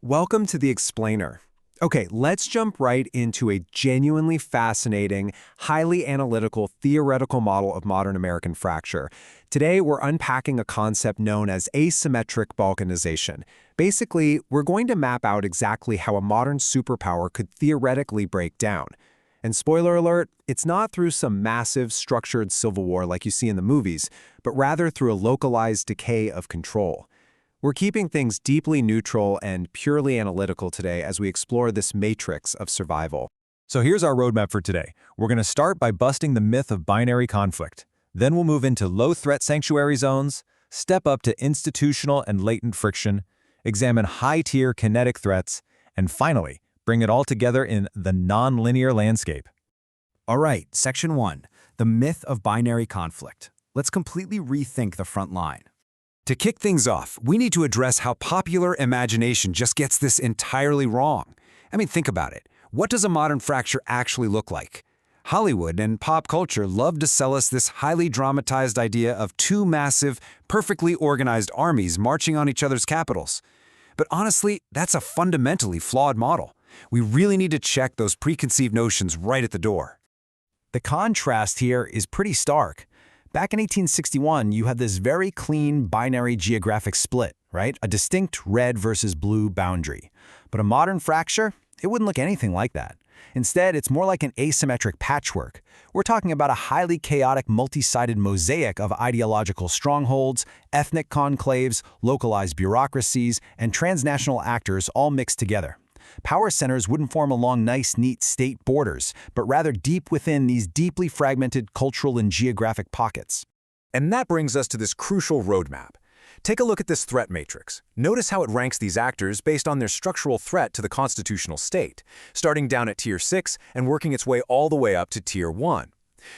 Welcome to The Explainer. Okay, let's jump right into a genuinely fascinating, highly analytical, theoretical model of modern American fracture. Today, we're unpacking a concept known as asymmetric balkanization. Basically, we're going to map out exactly how a modern superpower could theoretically break down. And spoiler alert, it's not through some massive, structured civil war like you see in the movies, but rather through a localized decay of control. We're keeping things deeply neutral and purely analytical today as we explore this matrix of survival. So here's our roadmap for today. We're going to start by busting the myth of binary conflict. Then we'll move into low-threat sanctuary zones, step up to institutional and latent friction, examine high-tier kinetic threats, and finally, bring it all together in the non-linear landscape. All right, Section 1, the myth of binary conflict. Let's completely rethink the front line. To kick things off, we need to address how popular imagination just gets this entirely wrong. I mean, think about it. What does a modern fracture actually look like? Hollywood and pop culture love to sell us this highly dramatized idea of two massive, perfectly organized armies marching on each other's capitals. But honestly, that's a fundamentally flawed model. We really need to check those preconceived notions right at the door. The contrast here is pretty stark. Back in 1861, you had this very clean binary geographic split, right? A distinct red versus blue boundary. But a modern fracture, it wouldn't look anything like that. Instead, it's more like an asymmetric patchwork. We're talking about a highly chaotic, multi-sided mosaic of ideological strongholds, ethnic conclaves, localized bureaucracies, and transnational actors all mixed together. Power centers wouldn't form along nice, neat state borders, but rather deep within these deeply fragmented cultural and geographic pockets. And that brings us to this crucial roadmap. Take a look at this threat matrix. Notice how it ranks these actors based on their structural threat to the constitutional state, starting down at Tier 6 and working its way all the way up to Tier 1.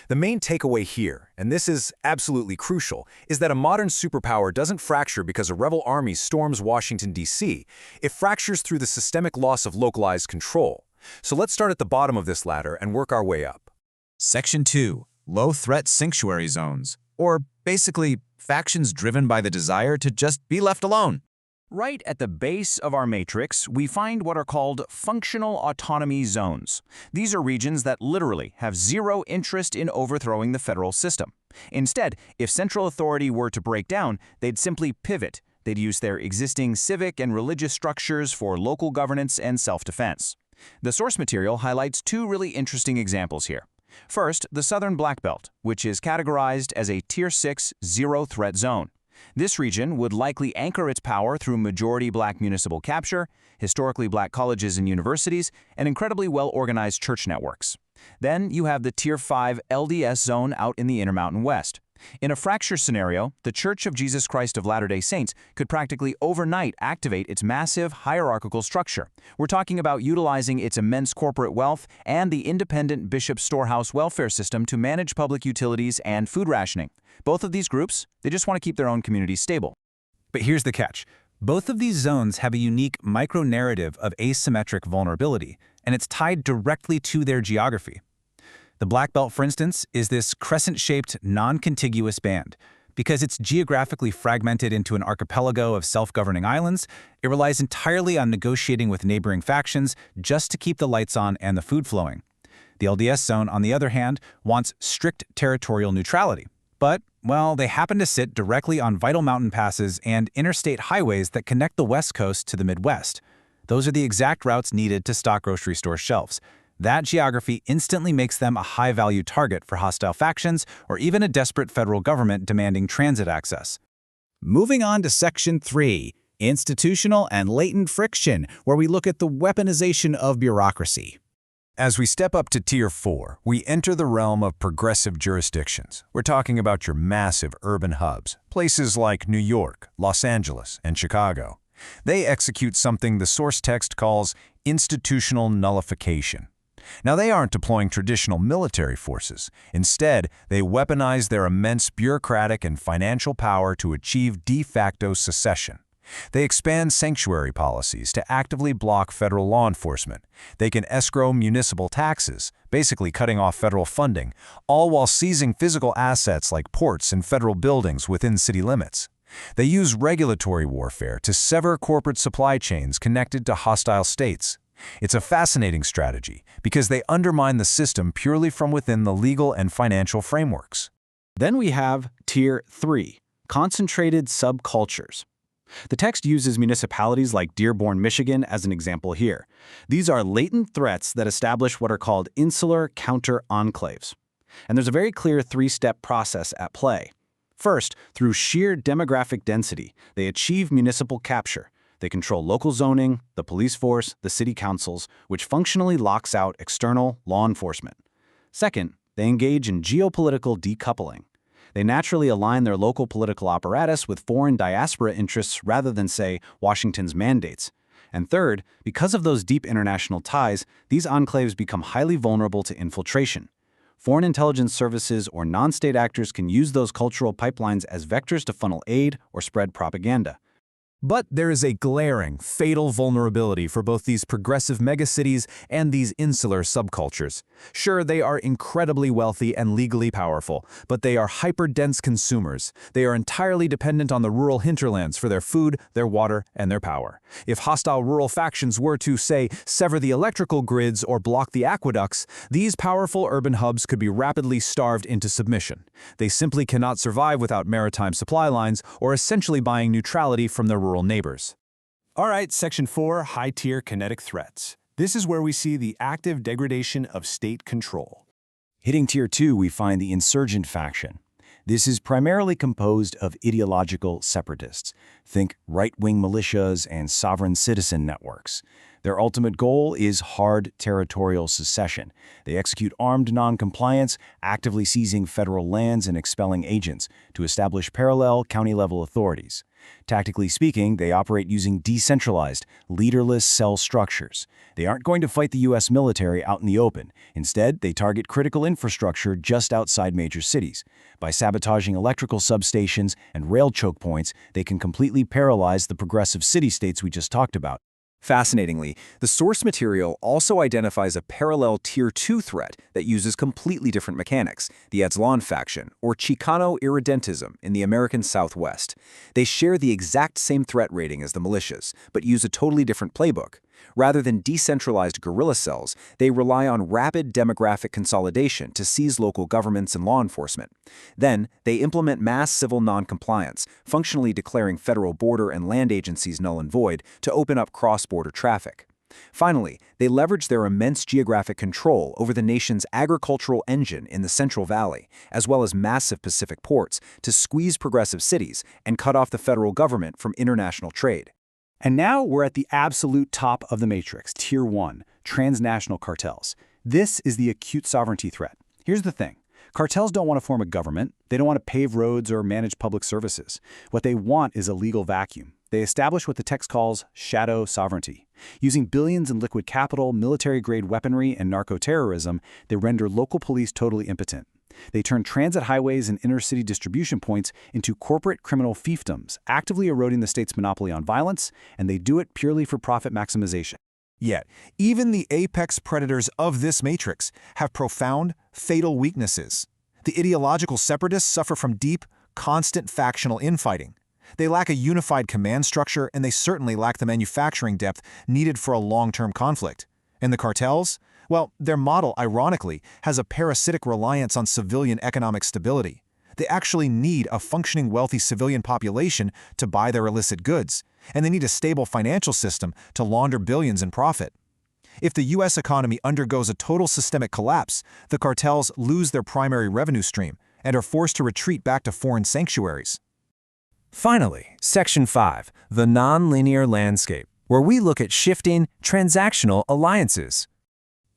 The main takeaway here, and this is absolutely crucial, is that a modern superpower doesn't fracture because a rebel army storms Washington, D.C. It fractures through the systemic loss of localized control. So let's start at the bottom of this ladder and work our way up. Section 2. Low-threat sanctuary zones, or basically factions driven by the desire to just be left alone. Right at the base of our matrix, we find what are called functional autonomy zones. These are regions that literally have zero interest in overthrowing the federal system. Instead, if central authority were to break down, they'd simply pivot. They'd use their existing civic and religious structures for local governance and self-defense. The source material highlights two really interesting examples here. First, the Southern Black Belt, which is categorized as a Tier 6 zero-threat zone. This region would likely anchor its power through majority black municipal capture, historically black colleges and universities, and incredibly well-organized church networks. Then you have the Tier 5 LDS zone out in the Intermountain West. In a fracture scenario, the Church of Jesus Christ of Latter-day Saints could practically overnight activate its massive hierarchical structure. We're talking about utilizing its immense corporate wealth and the independent bishop storehouse welfare system to manage public utilities and food rationing. Both of these groups, they just want to keep their own communities stable. But here's the catch. Both of these zones have a unique micro-narrative of asymmetric vulnerability, and it's tied directly to their geography. The Black Belt, for instance, is this crescent-shaped, non-contiguous band. Because it's geographically fragmented into an archipelago of self-governing islands, it relies entirely on negotiating with neighboring factions just to keep the lights on and the food flowing. The LDS zone, on the other hand, wants strict territorial neutrality. But, well, they happen to sit directly on vital mountain passes and interstate highways that connect the West Coast to the Midwest. Those are the exact routes needed to stock grocery store shelves. That geography instantly makes them a high-value target for hostile factions or even a desperate federal government demanding transit access. Moving on to Section 3, institutional and latent friction, where we look at the weaponization of bureaucracy. As we step up to Tier 4, we enter the realm of progressive jurisdictions. We're talking about your massive urban hubs, places like New York, Los Angeles, and Chicago. They execute something the source text calls institutional nullification. Now, they aren't deploying traditional military forces. Instead, they weaponize their immense bureaucratic and financial power to achieve de facto secession. They expand sanctuary policies to actively block federal law enforcement. They can escrow municipal taxes, basically cutting off federal funding, all while seizing physical assets like ports and federal buildings within city limits. They use regulatory warfare to sever corporate supply chains connected to hostile states. It's a fascinating strategy because they undermine the system purely from within the legal and financial frameworks. Then we have Tier 3, concentrated subcultures. The text uses municipalities like Dearborn, Michigan as an example here. These are latent threats that establish what are called insular counter-enclaves. And there's a very clear three-step process at play. First, through sheer demographic density, they achieve municipal capture. They control local zoning, the police force, the city councils, which functionally locks out external law enforcement. Second, they engage in geopolitical decoupling. They naturally align their local political apparatus with foreign diaspora interests rather than, say, Washington's mandates. And third, because of those deep international ties, these enclaves become highly vulnerable to infiltration. Foreign intelligence services or non-state actors can use those cultural pipelines as vectors to funnel aid or spread propaganda. But there is a glaring, fatal vulnerability for both these progressive megacities and these insular subcultures. Sure, they are incredibly wealthy and legally powerful, but they are hyper-dense consumers. They are entirely dependent on the rural hinterlands for their food, their water, and their power. If hostile rural factions were to, say, sever the electrical grids or block the aqueducts, these powerful urban hubs could be rapidly starved into submission. They simply cannot survive without maritime supply lines or essentially buying neutrality from their rural neighbors. All right, Section 4, high-tier kinetic threats. This is where we see the active degradation of state control. Hitting Tier 2, we find the insurgent faction. This is primarily composed of ideological separatists. Think right-wing militias and sovereign citizen networks. Their ultimate goal is hard territorial secession. They execute armed non-compliance, actively seizing federal lands and expelling agents to establish parallel county-level authorities. Tactically speaking, they operate using decentralized, leaderless cell structures. They aren't going to fight the U.S. military out in the open. Instead, they target critical infrastructure just outside major cities. By sabotaging electrical substations and rail choke points, they can completely paralyze the progressive city-states we just talked about. Fascinatingly, the source material also identifies a parallel Tier 2 threat that uses completely different mechanics, the Aztlan faction, or Chicano irredentism in the American Southwest. They share the exact same threat rating as the militias, but use a totally different playbook. Rather than decentralized guerrilla cells, they rely on rapid demographic consolidation to seize local governments and law enforcement. Then, they implement mass civil noncompliance, functionally declaring federal border and land agencies null and void to open up cross-border traffic. Finally, they leverage their immense geographic control over the nation's agricultural engine in the Central Valley, as well as massive Pacific ports, to squeeze progressive cities and cut off the federal government from international trade. And now we're at the absolute top of the matrix, Tier 1, transnational cartels. This is the acute sovereignty threat. Here's the thing. Cartels don't want to form a government. They don't want to pave roads or manage public services. What they want is a legal vacuum. They establish what the text calls shadow sovereignty. Using billions in liquid capital, military-grade weaponry, and narco-terrorism, they render local police totally impotent. They turn transit highways and inner-city distribution points into corporate criminal fiefdoms, actively eroding the state's monopoly on violence, and they do it purely for profit maximization. Yet, even the apex predators of this matrix have profound, fatal weaknesses. The ideological separatists suffer from deep, constant factional infighting. They lack a unified command structure, and they certainly lack the manufacturing depth needed for a long-term conflict. And the cartels? Well, their model, ironically, has a parasitic reliance on civilian economic stability. They actually need a functioning wealthy civilian population to buy their illicit goods, and they need a stable financial system to launder billions in profit. If the U.S. economy undergoes a total systemic collapse, the cartels lose their primary revenue stream and are forced to retreat back to foreign sanctuaries. Finally, Section 5, the nonlinear landscape, where we look at shifting, transactional alliances.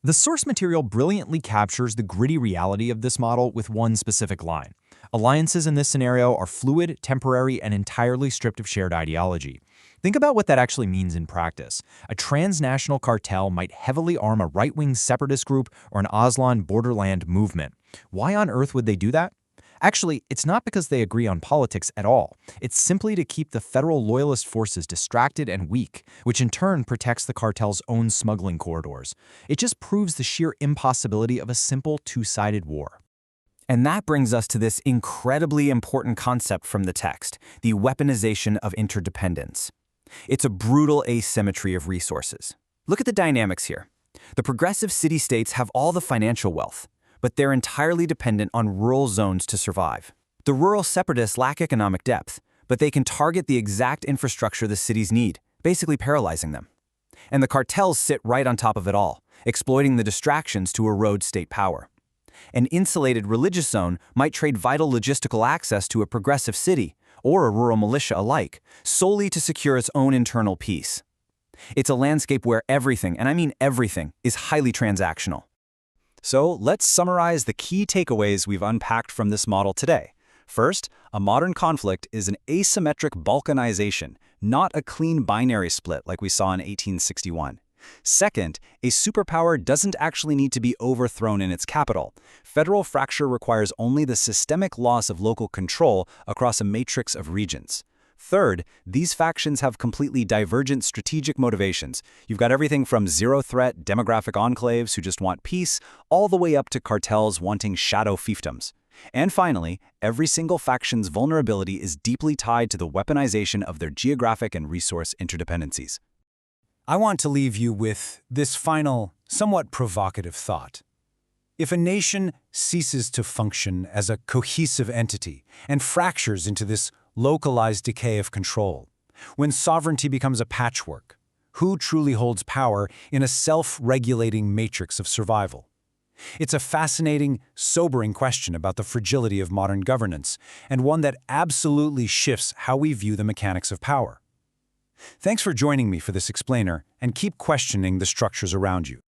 The source material brilliantly captures the gritty reality of this model with one specific line. Alliances in this scenario are fluid, temporary, and entirely stripped of shared ideology. Think about what that actually means in practice. A transnational cartel might heavily arm a right-wing separatist group or an Aztlan borderland movement. Why on earth would they do that? Actually, it's not because they agree on politics at all. It's simply to keep the federal loyalist forces distracted and weak, which in turn protects the cartel's own smuggling corridors. It just proves the sheer impossibility of a simple two-sided war. And that brings us to this incredibly important concept from the text, the weaponization of interdependence. It's a brutal asymmetry of resources. Look at the dynamics here. The progressive city-states have all the financial wealth, but they're entirely dependent on rural zones to survive. The rural separatists lack economic depth, but they can target the exact infrastructure the cities need, basically paralyzing them. And the cartels sit right on top of it all, exploiting the distractions to erode state power. An insulated religious zone might trade vital logistical access to a progressive city, or a rural militia alike, solely to secure its own internal peace. It's a landscape where everything, and I mean everything, is highly transactional. So let's summarize the key takeaways we've unpacked from this model today. First, a modern conflict is an asymmetric balkanization, not a clean binary split like we saw in 1861. Second, a superpower doesn't actually need to be overthrown in its capital. Federal fracture requires only the systemic loss of local control across a matrix of regions. Third, these factions have completely divergent strategic motivations. You've got everything from zero-threat demographic enclaves who just want peace, all the way up to cartels wanting shadow fiefdoms. And finally, every single faction's vulnerability is deeply tied to the weaponization of their geographic and resource interdependencies. I want to leave you with this final, somewhat provocative thought. If a nation ceases to function as a cohesive entity and fractures into this localized decay of control, when sovereignty becomes a patchwork, who truly holds power in a self-regulating matrix of survival? It's a fascinating, sobering question about the fragility of modern governance, and one that absolutely shifts how we view the mechanics of power. Thanks for joining me for this explainer, and keep questioning the structures around you.